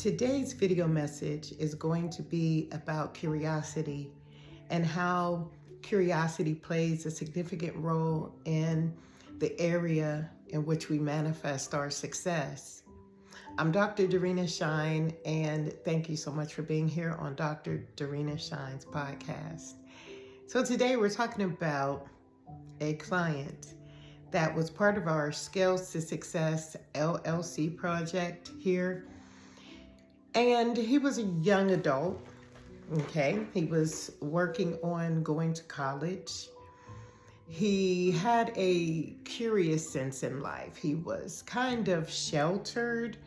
Today's video message is going to be about curiosity and how curiosity plays a significant role in the area in which we manifest our success. I'm Dr. Shine, and thank you so much for being here on Dr. Shine's podcast. So today we're talking about a client that was part of our Scales to Success LLC project here. And he was a young adult, okay? He was working on going to college. He had a curious sense in life. He was kind of sheltered,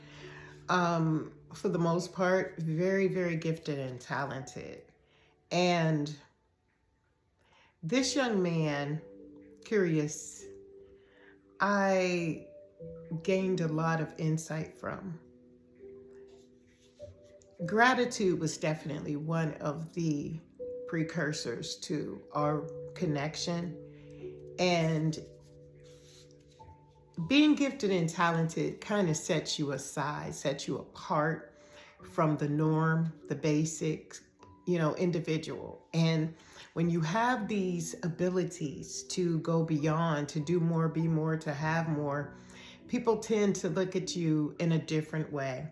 for the most part, very, very gifted and talented. And this young man, curious, I gained a lot of insight from. Gratitude was definitely one of the precursors to our connection. And being gifted and talented kind of sets you aside, sets you apart from the norm, the basic, individual. And when you have these abilities to go beyond, to do more, be more, to have more, people tend to look at you in a different way.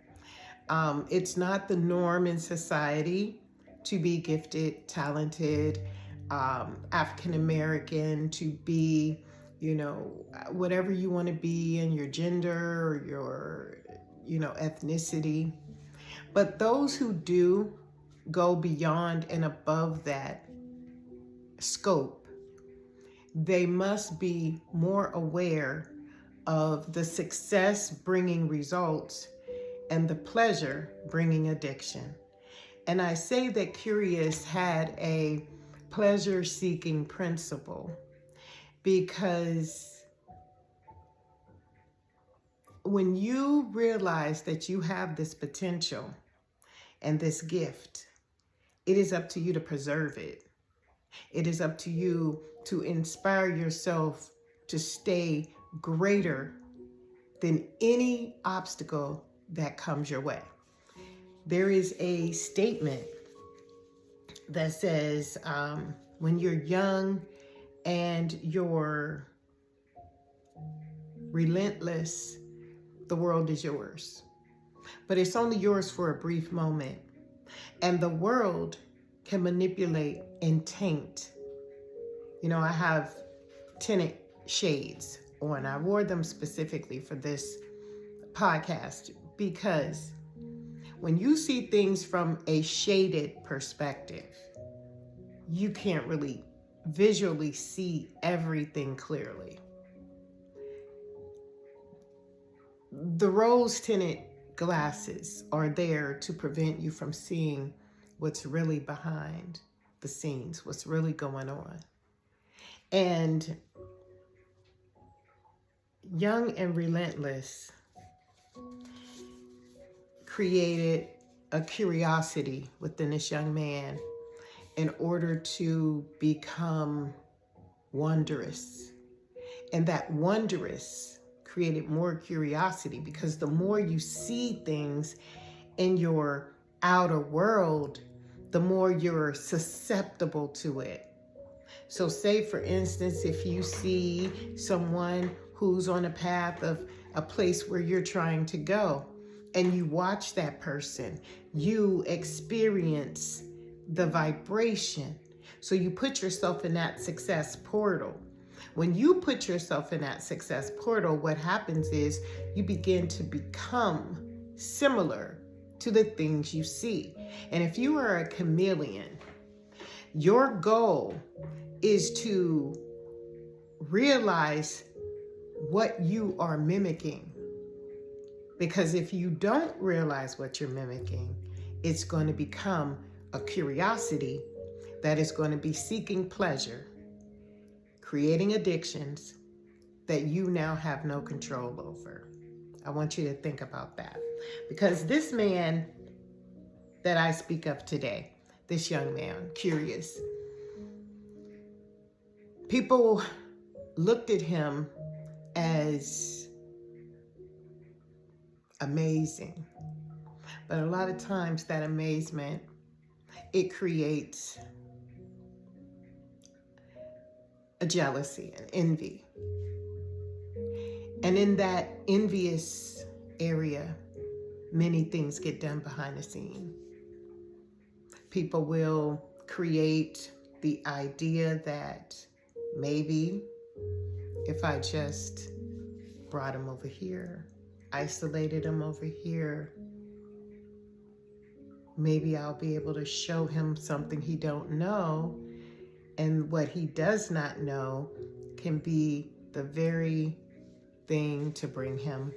It's not the norm in society to be gifted, talented, African American, to be, whatever you want to be in your gender or your, ethnicity. But those who do go beyond and above that scope, they must be more aware of the success bringing results and the pleasure bringing addiction. And I say that Curious had a pleasure-seeking principle because when you realize that you have this potential and this gift, it is up to you to preserve it. It is up to you to inspire yourself to stay greater than any obstacle that comes your way. There is a statement that says, when you're young and you're relentless, the world is yours. But it's only yours for a brief moment. And the world can manipulate and taint. I have tinted shades on. I wore them specifically for this podcast because when you see things from a shaded perspective, you can't really visually see everything clearly. The rose-tinted glasses are there to prevent you from seeing what's really behind the scenes, what's really going on. And Young and Relentless created a curiosity within this young man in order to become wondrous. And that wondrous created more curiosity because the more you see things in your outer world, the more you're susceptible to it. So say, for instance, if you see someone who's on a path of a place where you're trying to go, and you watch that person, you experience the vibration. So you put yourself in that success portal. When you put yourself in that success portal, what happens is you begin to become similar to the things you see. And if you are a chameleon, your goal is to realize what you are mimicking. Because if you don't realize what you're mimicking, it's going to become a curiosity that is going to be seeking pleasure, creating addictions that you now have no control over. I want you to think about that. Because this man that I speak of today, this young man, Curious, people looked at him as amazing. But a lot of times that amazement, it creates a jealousy and envy. And in that envious area, many things get done behind the scene. People will create the idea that maybe if I just brought him over here, isolated him over here, maybe I'll be able to show him something he don't know. And what he does not know can be the very thing to bring him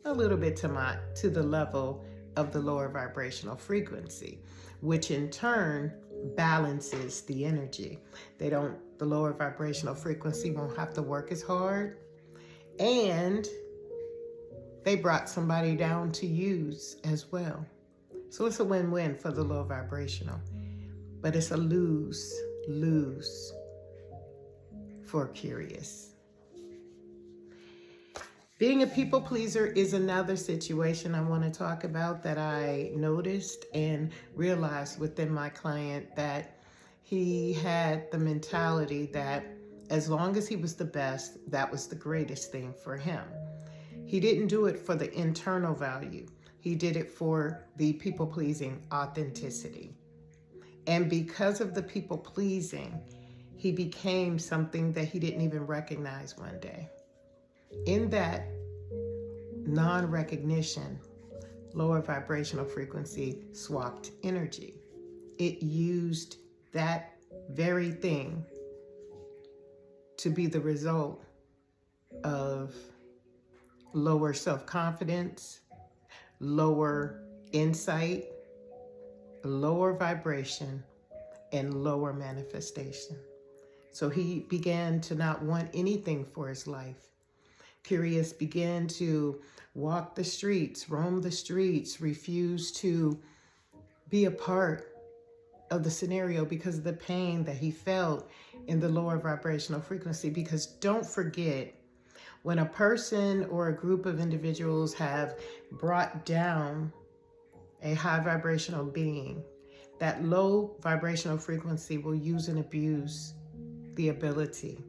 a little bit to the level of the lower vibrational frequency, which in turn balances the energy. The lower vibrational frequency won't have to work as hard, and they brought somebody down to use as well. So it's a win-win for the low vibrational, but it's a lose for curious. Being a people pleaser is another situation I want to talk about that I noticed and realized within my client, that he had the mentality that as long as he was the best, that was the greatest thing for him. He didn't do it for the internal value. He did it for the people-pleasing authenticity. And because of the people-pleasing, he became something that he didn't even recognize one day. In that non-recognition, lower vibrational frequency swapped energy. It used that very thing to be the result of lower self-confidence, lower insight, lower vibration, and lower manifestation. So he began to not want anything for his life. Curious began to walk the streets, roam the streets, refuse to be a part of the scenario because of the pain that he felt in the lower vibrational frequency. Because don't forget, when a person or a group of individuals have brought down a high vibrational being, that low vibrational frequency will use and abuse the ability.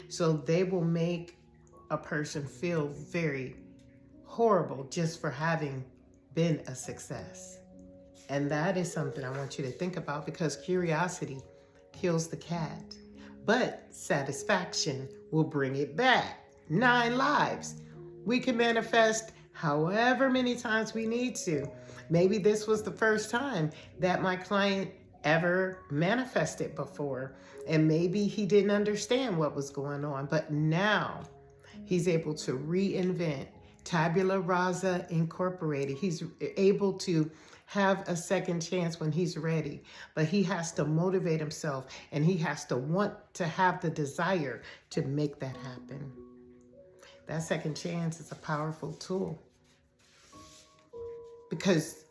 So they will make a person feel very horrible just for having been a success. And that is something I want you to think about, because curiosity kills the cat, but satisfaction will bring it back. 9 lives. We can manifest however many times we need to. Maybe this was the first time that my client ever manifested before, and maybe he didn't understand what was going on, but now he's able to reinvent tabula rasa incorporated. He's able to have a second chance when he's ready, but he has to motivate himself, and he has to want to have the desire to make that happen. That second chance is a powerful tool, because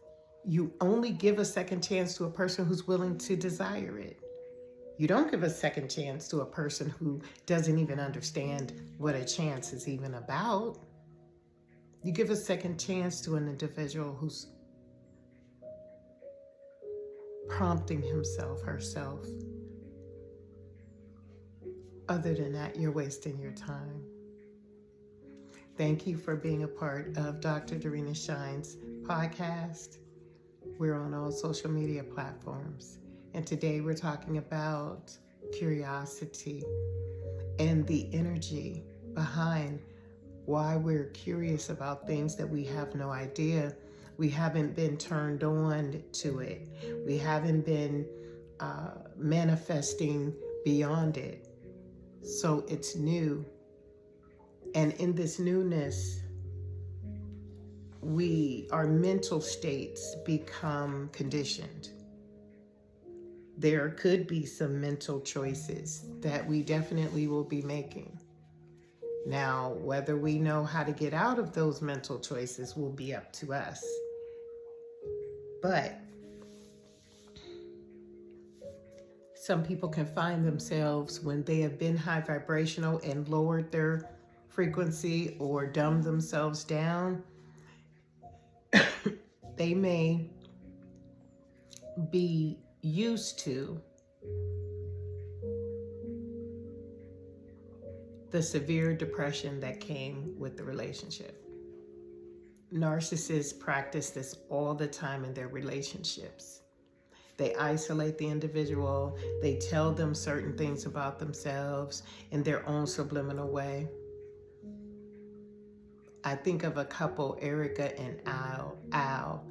you only give a second chance to a person who's willing to desire it. You don't give a second chance to a person who doesn't even understand what a chance is even about. You give a second chance to an individual who's prompting himself, herself. Other than that, you're wasting your time. Thank you for being a part of Dr. DoRinaShine's podcast. We're on all social media platforms. And today we're talking about curiosity and the energy behind why we're curious about things that we have no idea. We haven't been turned on to it. We haven't been manifesting beyond it. So it's new. And in this newness, our mental states become conditioned. There could be some mental choices that we definitely will be making. Now, whether we know how to get out of those mental choices will be up to us. But some people can find themselves, when they have been high vibrational and lowered their frequency or dumbed themselves down, they may be used to the severe depression that came with the relationship. Narcissists practice this all the time in their relationships. They isolate the individual. They tell them certain things about themselves in their own subliminal way. I think of a couple, Erica and Al,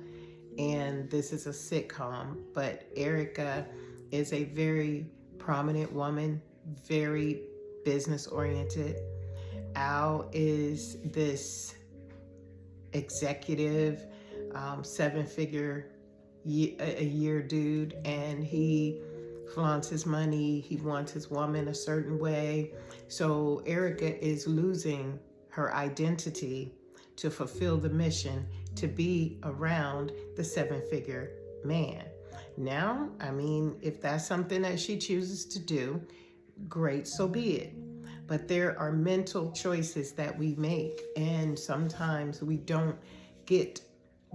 and this is a sitcom, but Erica is a very prominent woman, very business oriented. Al is this executive, 7-figure a year dude, and he flaunts his money. He wants his woman a certain way. So Erica is losing her identity to fulfill the mission to be around the 7-figure man. Now, I mean, if that's something that she chooses to do, great, so be it. But there are mental choices that we make, and sometimes we don't get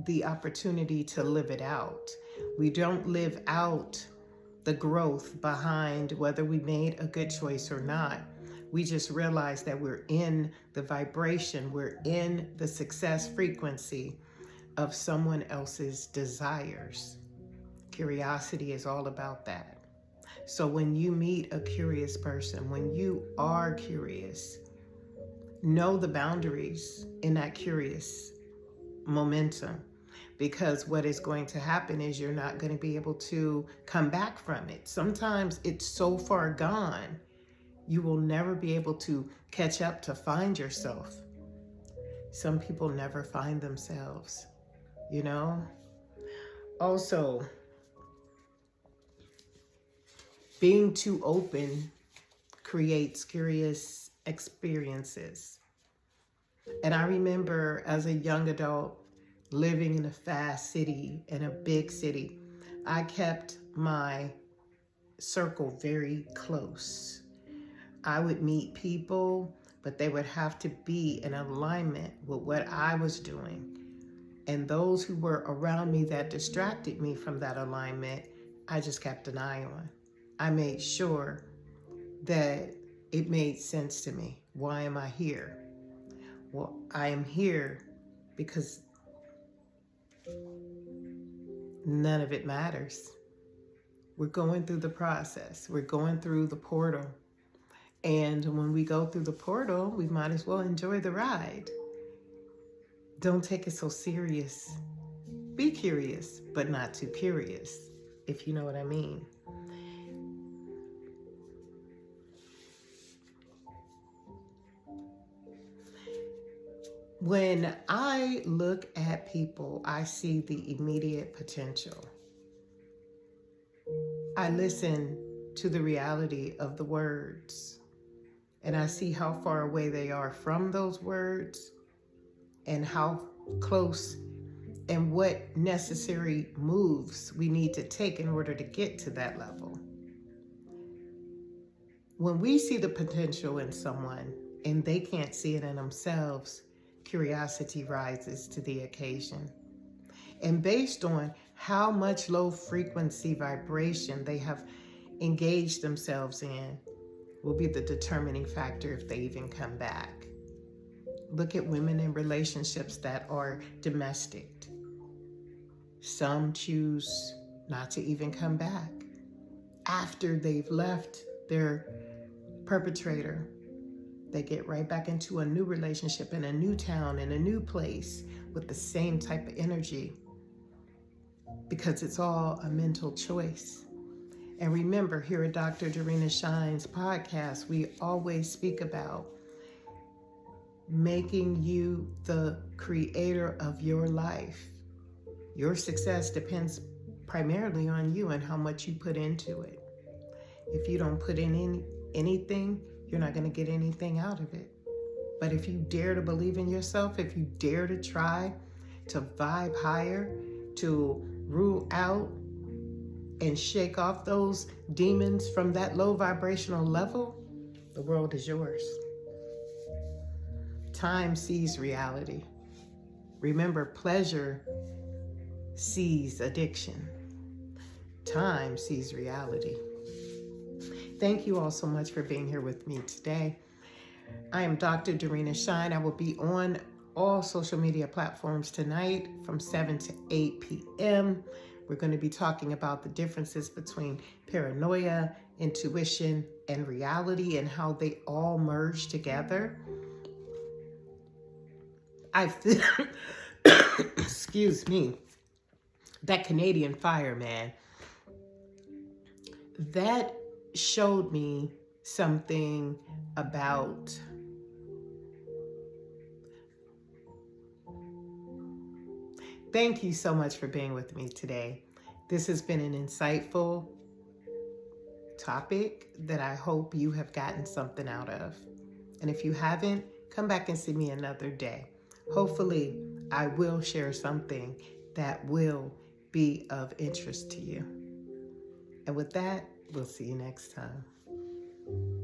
the opportunity to live it out. We don't live out the growth behind whether we made a good choice or not. We just realize that we're in the vibration, we're in the success frequency of someone else's desires. Curiosity is all about that. So when you meet a curious person, when you are curious, know the boundaries in that curious momentum, because what is going to happen is you're not going to be able to come back from it. Sometimes it's so far gone, you will never be able to catch up to find yourself. Some people never find themselves, you know? Also, being too open creates curious experiences. And I remember as a young adult living in a fast city, in a big city, I kept my circle very close. I would meet people, but they would have to be in alignment with what I was doing. And those who were around me that distracted me from that alignment, I just kept an eye on. I made sure that it made sense to me. Why am I here? Well, I am here because none of it matters. We're going through the process. We're going through the portal. And when we go through the portal, we might as well enjoy the ride. Don't take it so serious. Be curious, but not too curious, if you know what I mean. When I look at people, I see the immediate potential. I listen to the reality of the words, and I see how far away they are from those words and how close and what necessary moves we need to take in order to get to that level. When we see the potential in someone and they can't see it in themselves, curiosity rises to the occasion. And based on how much low frequency vibration they have engaged themselves in will be the determining factor if they even come back. Look at women in relationships that are domestic. Some choose not to even come back after they've left their perpetrator. They get right back into a new relationship in a new town, in a new place with the same type of energy, because it's all a mental choice. And remember, here at Dr. Dorinashine's podcast, we always speak about making you the creator of your life. Your success depends primarily on you and how much you put into it. If you don't put in anything, you're not going to get anything out of it. But if you dare to believe in yourself, if you dare to try to vibe higher, to rule out and shake off those demons from that low vibrational level, the world is yours. Time sees reality. Remember, pleasure sees addiction. Time sees reality. Thank you all so much for being here with me today. I am Dr. Dorina. I will be on all social media platforms tonight from 7 to 8 p.m. We're going to be talking about the differences between paranoia, intuition, and reality and how they all merge together. I feel, excuse me, that Canadian fireman, that showed me something about Thank you so much for being with me today. This has been an insightful topic that I hope you have gotten something out of. And if you haven't, come back and see me another day. Hopefully, I will share something that will be of interest to you. And with that, we'll see you next time.